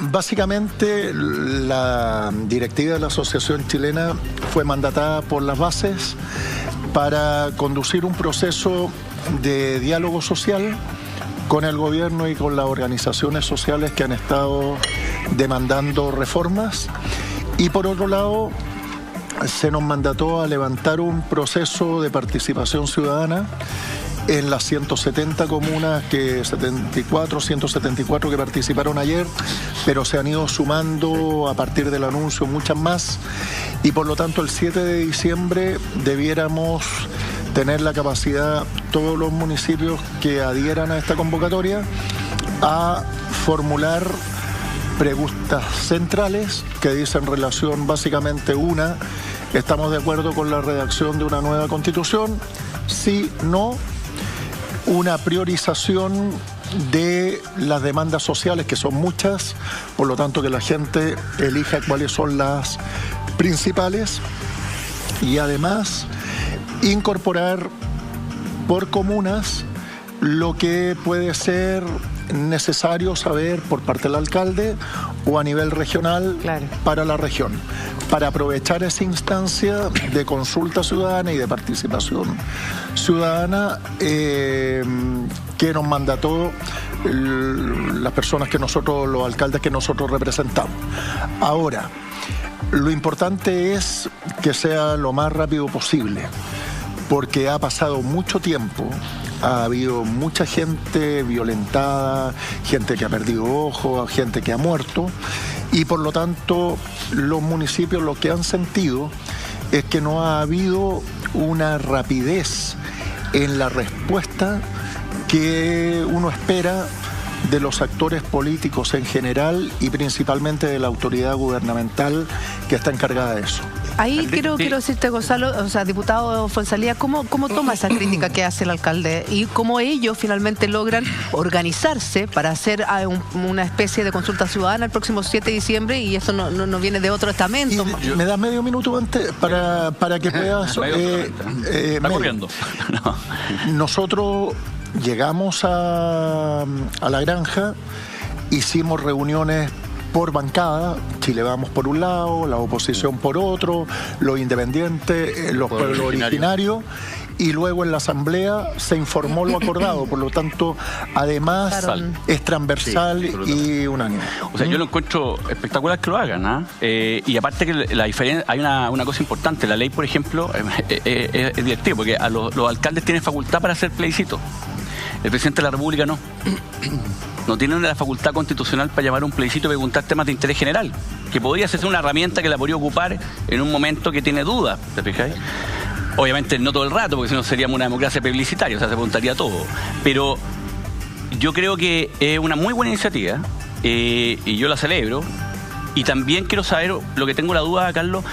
Básicamente, la directiva de la Asociación Chilena fue mandatada por las bases para conducir un proceso de diálogo social con el gobierno y con las organizaciones sociales que han estado demandando reformas. Y por otro lado, se nos mandató a levantar un proceso de participación ciudadana en las 170 comunas, 174 que participaron ayer, pero se han ido sumando a partir del anuncio muchas más, y por lo tanto el 7 de diciembre debiéramos tener la capacidad, todos los municipios que adhieran a esta convocatoria, a formular preguntas centrales que dicen relación básicamente una: ¿estamos de acuerdo con la redacción de una nueva constitución? Sí, no. Una priorización de las demandas sociales, que son muchas, por lo tanto que la gente elija cuáles son las principales, y además incorporar por comunas lo que puede ser necesario saber por parte del alcalde o a nivel regional, claro, para la región, para aprovechar esa instancia de consulta ciudadana y de participación ciudadana que nos mandató las personas que nosotros, los alcaldes que nosotros representamos. Ahora, lo importante es que sea lo más rápido posible, porque ha pasado mucho tiempo. Ha habido mucha gente violentada, gente que ha perdido ojos, gente que ha muerto, y por lo tanto los municipios lo que han sentido es que no ha habido una rapidez en la respuesta que uno espera de los actores políticos en general y principalmente de la autoridad gubernamental que está encargada de eso. Ahí quiero decirte, Gonzalo, o sea, diputado Fuenzalía, ¿cómo toma esa crítica que hace el alcalde y cómo ellos finalmente logran organizarse para hacer una especie de consulta ciudadana el próximo 7 de diciembre y eso no viene de otro estamento? ¿Me das medio minuto antes para que puedas...? Está corriendo. No. Nosotros llegamos a la granja, hicimos reuniones por bancada, Chile Vamos por un lado, la oposición por otro, los independientes, los pueblos originarios, y luego en la asamblea se informó lo acordado, por lo tanto, además es transversal y unánime. O sea, yo lo encuentro espectacular que lo hagan, y aparte que la diferencia, hay una cosa importante, la ley, por ejemplo, es directiva, porque a los alcaldes tienen facultad para hacer plebiscito. El presidente de la República no. No tienen la facultad constitucional para llamar a un plebiscito y preguntar temas de interés general, que podría ser una herramienta que la podría ocupar en un momento que tiene dudas, ¿te fijáis? Obviamente no todo el rato, porque si no seríamos una democracia plebiscitaria, o sea, se preguntaría todo. Pero yo creo que es una muy buena iniciativa, y yo la celebro. Y también quiero saber, lo que tengo la duda, Carlos,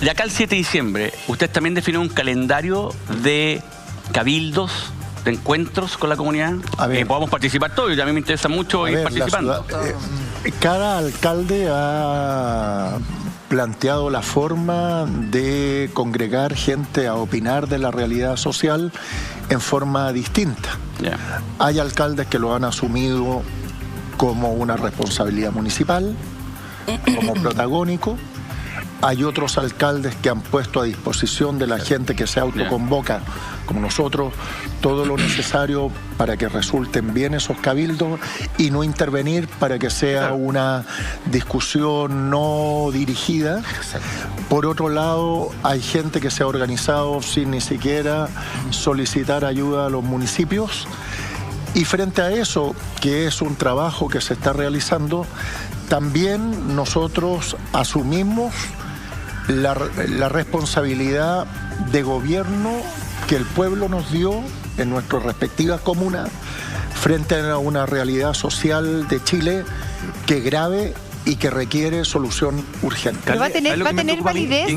de acá al 7 de diciembre, ustedes también definen un calendario de cabildos, de encuentros con la comunidad, podamos participar todos, y a mí me interesa mucho ir participando. Cada alcalde ha planteado la forma de congregar gente a opinar de la realidad social en forma distinta. Hay alcaldes que lo han asumido como una responsabilidad municipal, como protagónico. Hay otros alcaldes que han puesto a disposición de la gente que se autoconvoca, como nosotros, todo lo necesario para que resulten bien esos cabildos y no intervenir para que sea una discusión no dirigida. Por otro lado, hay gente que se ha organizado sin ni siquiera solicitar ayuda a los municipios. Y frente a eso, que es un trabajo que se está realizando, también nosotros asumimos la responsabilidad de gobierno que el pueblo nos dio en nuestras respectivas comunas frente a una realidad social de Chile que es grave y que requiere solución urgente. Pero va a tener validez,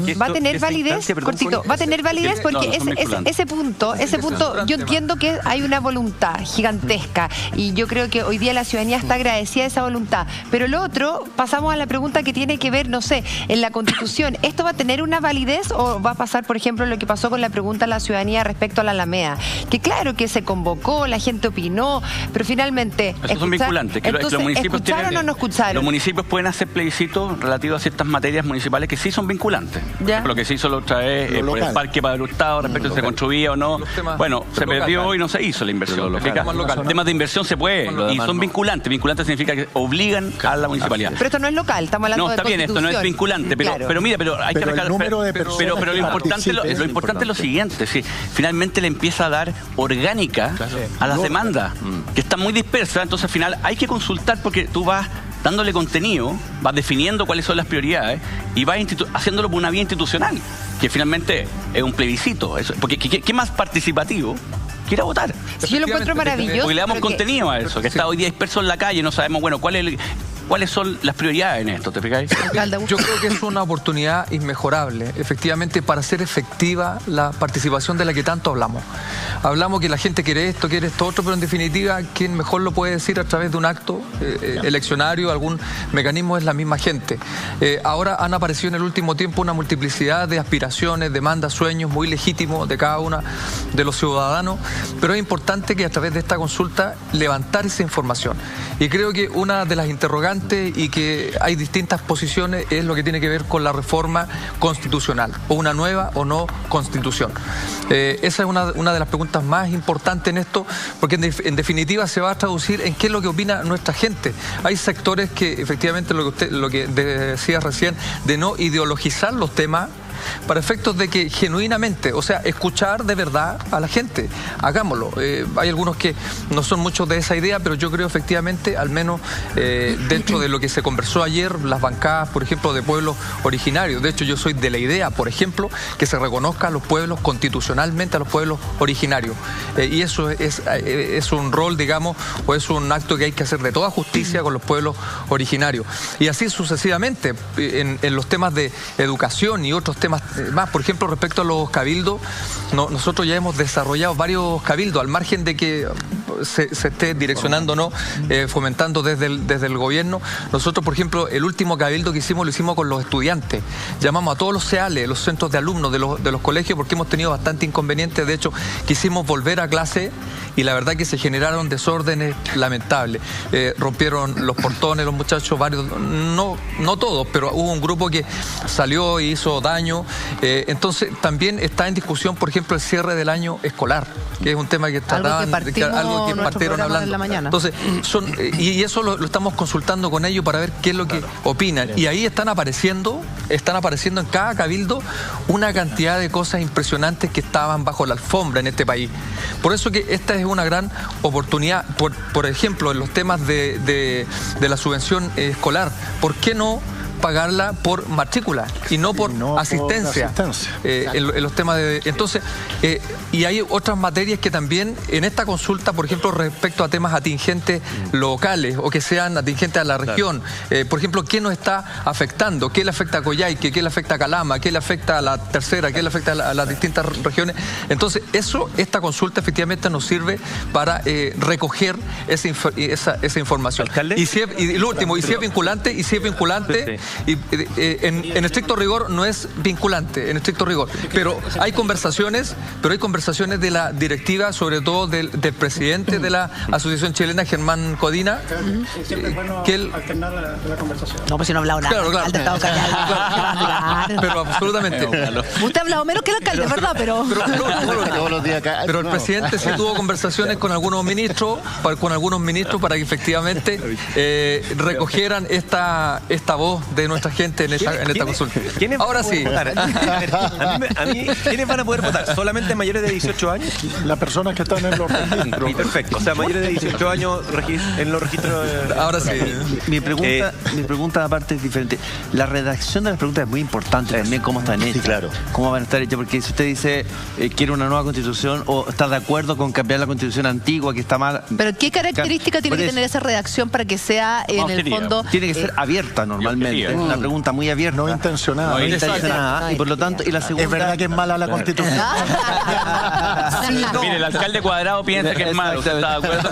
cortito, va a tener validez porque ese punto, yo entiendo que hay una voluntad gigantesca y yo creo que hoy día la ciudadanía está agradecida de esa voluntad. Pero lo otro, pasamos a la pregunta que tiene que ver, no sé, en la Constitución, ¿esto va a tener una validez o va a pasar, por ejemplo, lo que pasó con la pregunta a la ciudadanía respecto a la Alameda? Que claro que se convocó, la gente opinó, pero finalmente... Esos son vinculantes. Entonces, los municipios ¿escucharon o no escucharon? Los municipios pueden hacer plebiscitos relativos a ciertas materias municipales que sí son vinculantes. Lo que se hizo la otra vez por el Parque para el Hurtado, respecto a si se construía o no. Bueno, se perdió y no se hizo la inversión. Temas de inversión se puede y son vinculantes. Vinculantes significa que obligan a la municipalidad. Pero esto no es local, estamos hablando de Constitución. No, está bien, esto no es vinculante, pero mira, hay que recalcar. Pero lo importante es lo siguiente, sí, finalmente le empieza a dar orgánica a las demandas, que están muy dispersas, entonces al final hay que consultar porque tú vas dándole contenido, vas definiendo cuáles son las prioridades y vas haciéndolo por una vía institucional, que finalmente es un plebiscito. Porque ¿qué más participativo que ir a votar? Sí, yo lo encuentro maravilloso. Porque le damos contenido a eso, que está hoy día disperso en la calle, no sabemos, bueno, ¿cuáles son las prioridades en esto? ¿Te fijáis? Yo creo que es una oportunidad inmejorable, efectivamente, para hacer efectiva la participación de la que tanto hablamos. Hablamos que la gente quiere esto otro, pero en definitiva, quien mejor lo puede decir a través de un acto eleccionario, algún mecanismo, es la misma gente. Ahora han aparecido en el último tiempo una multiplicidad de aspiraciones, demandas, sueños muy legítimos de cada uno de los ciudadanos, pero es importante que a través de esta consulta levantar esa información. Y creo que una de las interrogantes y que hay distintas posiciones es lo que tiene que ver con la reforma constitucional, o una nueva o no constitución. Esa es una de las preguntas más importantes en esto, porque en definitiva se va a traducir en qué es lo que opina nuestra gente. Hay sectores que efectivamente lo que decías recién, de no ideologizar los temas para efectos de que genuinamente, o sea, escuchar de verdad a la gente. Hagámoslo. Hay algunos que no son muchos de esa idea, pero yo creo efectivamente, al menos dentro de lo que se conversó ayer, las bancadas, por ejemplo, de pueblos originarios. De hecho, yo soy de la idea, por ejemplo, que se reconozca a los pueblos constitucionalmente, a los pueblos originarios. Y eso es un rol, digamos, o es un acto que hay que hacer de toda justicia con los pueblos originarios. Y así sucesivamente, en los temas de educación y otros temas más, por ejemplo, respecto a los cabildos, nosotros ya hemos desarrollado varios cabildos, al margen de que se esté direccionando o no, fomentando desde el gobierno. Nosotros, por ejemplo, el último cabildo que hicimos, lo hicimos con los estudiantes. Llamamos a todos los CEALES, los centros de alumnos de los colegios, porque hemos tenido bastante inconvenientes. De hecho, quisimos volver a clase y la verdad que se generaron desórdenes lamentables. Rompieron los portones los muchachos, varios, no todos, pero hubo un grupo que salió y hizo daño. Entonces, también está en discusión, por ejemplo, el cierre del año escolar, que es un tema que trataban, algo que partieron hablando. Entonces, y eso lo estamos consultando con ellos para ver qué es lo que opinan. Y ahí están apareciendo en cada cabildo una cantidad de cosas impresionantes que estaban bajo la alfombra en este país. Por eso que esta es una gran oportunidad, por ejemplo, en los temas de la subvención escolar. ¿Por qué no pagarla por matrícula y no por asistencia? En los temas de... Entonces, y hay otras materias que también en esta consulta, por ejemplo, respecto a temas atingentes locales o que sean atingentes a la región, por ejemplo, ¿qué nos está afectando? ¿Qué le afecta a Coyhaique? ¿Qué le afecta a Calama? ¿Qué le afecta a la tercera? ¿Qué le afecta a las distintas regiones? Entonces, esta consulta efectivamente nos sirve para recoger esa información. Y lo último, si es vinculante, y en estricto rigor no es vinculante, en estricto rigor, pero hay conversaciones de la directiva, sobre todo del presidente de la Asociación Chilena, Germán Codina, que él... alternar la conversación. No, pues si no ha hablado nada. Claro. Pero absolutamente. Usted ha hablado menos que el alcalde, ¿verdad? Pero el presidente sí tuvo conversaciones con algunos ministros para que efectivamente recogieran esta voz de de nuestra gente en esta consulta. Ahora sí. ¿Quiénes van a poder votar? ¿Solamente mayores de 18 años? Las personas que están en los registros. Perfecto. O sea, mayores de 18 años en los registros. Ahora sí. Mi pregunta aparte es diferente. La redacción de las preguntas es muy importante también, cómo están hechas. Sí, claro. Cómo van a estar hechas, porque si usted dice quiere una nueva constitución o está de acuerdo con cambiar la constitución antigua que está mal. Pero ¿qué característica tiene que tener esa redacción para que sea en el fondo? Tiene que ser abierta normalmente. Es una pregunta muy abierta. No intencionada. No intencionada. Y por lo tanto, y la segunda. Es verdad que es mala la constitución. Mire, el alcalde Cuadrado piensa que es malo. ¿Usted está de acuerdo?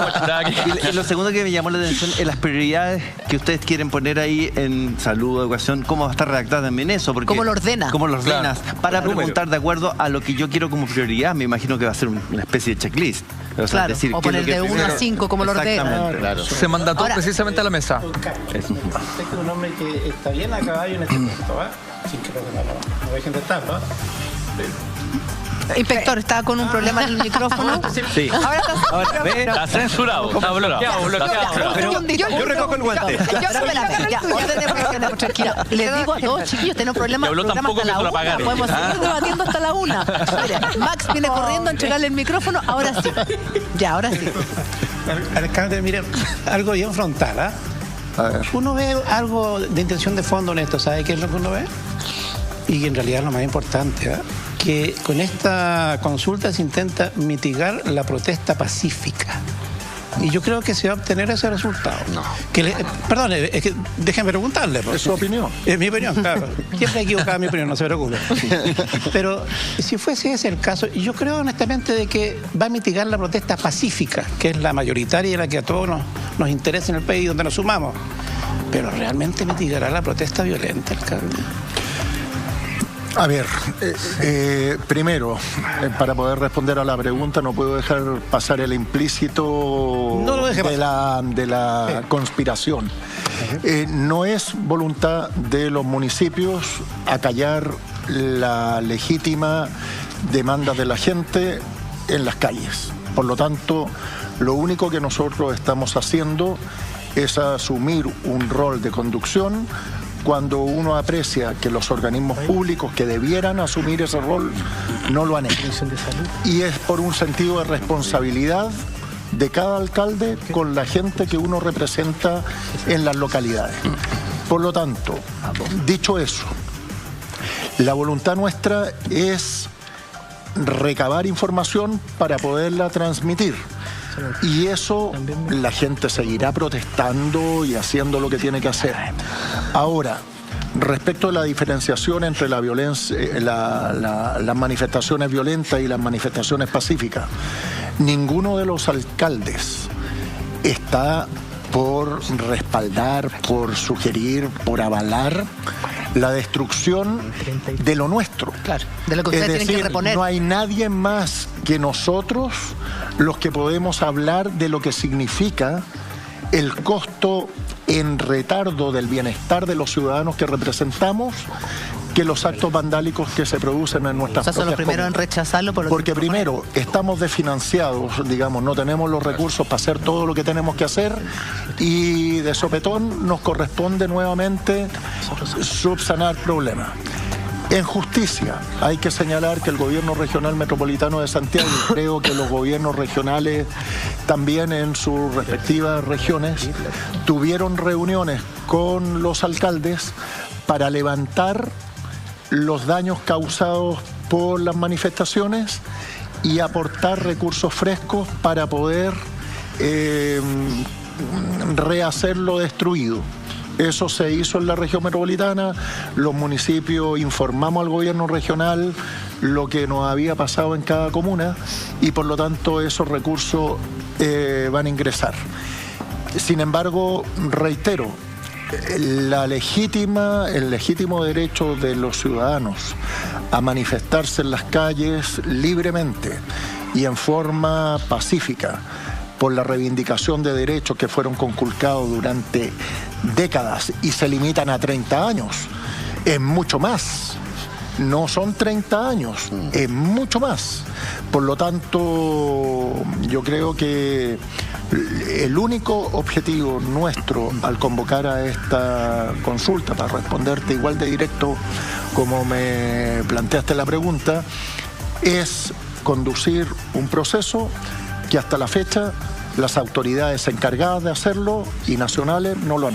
Y lo segundo que me llamó la atención es las prioridades que ustedes quieren poner ahí en salud, educación. ¿Cómo va a estar redactada también eso? Porque, ¿cómo lo ordena? ¿Cómo lo ordenas? Para preguntar de acuerdo a lo que yo quiero como prioridad. Me imagino que va a ser una especie de checklist. O sea, claro, o poner de 1 a 5 como lo ordena. Claro. Se mandató precisamente a la mesa. Usted es un hombre que está bien a caballo en este punto, ¿va? Sin que no dejen de estarlo, ¿va? Inspector, ¿está con un problema en el micrófono? Sí. Ahora Está censurado. Está bloqueado. Yo recojo el guante. Tranquila. Les digo a todos, chiquillos, tenemos problemas. Hasta la 1. Podemos seguir debatiendo hasta la 1. Max viene corriendo a entregarle el micrófono. Ahora sí. Ya, ahora sí. Alcalde, mire, algo bien frontal, ¿ah? A ver. Uno ve algo de intención de fondo en esto, ¿sabe qué es lo que uno ve? Y en realidad es lo más importante, ¿ah? Que con esta consulta se intenta mitigar la protesta pacífica. Y yo creo que se va a obtener ese resultado. No. Perdón, es que déjenme preguntarle. Es su opinión. Es mi opinión, claro. Siempre he equivocado mi opinión, no se preocupe. Pero si fuese ese el caso, yo creo honestamente de que va a mitigar la protesta pacífica, que es la mayoritaria y la que a todos nos interesa en el país donde nos sumamos. Pero ¿realmente mitigará la protesta violenta, alcalde? A ver, primero, para poder responder a la pregunta, no puedo dejar pasar el implícito de la conspiración. No es voluntad de los municipios acallar la legítima demanda de la gente en las calles. Por lo tanto, lo único que nosotros estamos haciendo es asumir un rol de conducción cuando uno aprecia que los organismos públicos que debieran asumir ese rol no lo han hecho. Y es por un sentido de responsabilidad de cada alcalde con la gente que uno representa en las localidades. Por lo tanto, dicho eso, la voluntad nuestra es recabar información para poderla transmitir. Y eso la gente seguirá protestando y haciendo lo que tiene que hacer. Ahora, respecto a la diferenciación entre la violencia, las manifestaciones violentas y las manifestaciones pacíficas, ninguno de los alcaldes está por respaldar, por sugerir, por avalar la destrucción de lo nuestro. Claro, de lo que ustedes tienen que reponer. No hay nadie más que nosotros los que podemos hablar de lo que significa el costo en retardo del bienestar de los ciudadanos que representamos que los actos vandálicos que se producen en nuestras propias comunas. Son los primeros en rechazarlo. Porque primero, estamos desfinanciados, digamos, no tenemos los recursos para hacer todo lo que tenemos que hacer y de sopetón nos corresponde nuevamente subsanar problemas. En justicia, hay que señalar que el Gobierno Regional Metropolitano de Santiago, y creo que los gobiernos regionales también en sus respectivas regiones, tuvieron reuniones con los alcaldes para levantar los daños causados por las manifestaciones y aportar recursos frescos para poder rehacer lo destruido. Eso se hizo en la región metropolitana, los municipios informamos al gobierno regional lo que nos había pasado en cada comuna y por lo tanto esos recursos van a ingresar. Sin embargo, reitero, el legítimo derecho de los ciudadanos a manifestarse en las calles libremente y en forma pacífica por la reivindicación de derechos que fueron conculcados durante décadas y se limitan a 30 años. Es mucho más. No son 30 años, es mucho más. Por lo tanto, yo creo que El único objetivo nuestro al convocar a esta consulta, para responderte igual de directo como me planteaste la pregunta, es conducir un proceso que hasta la fecha las autoridades encargadas de hacerlo y nacionales no lo han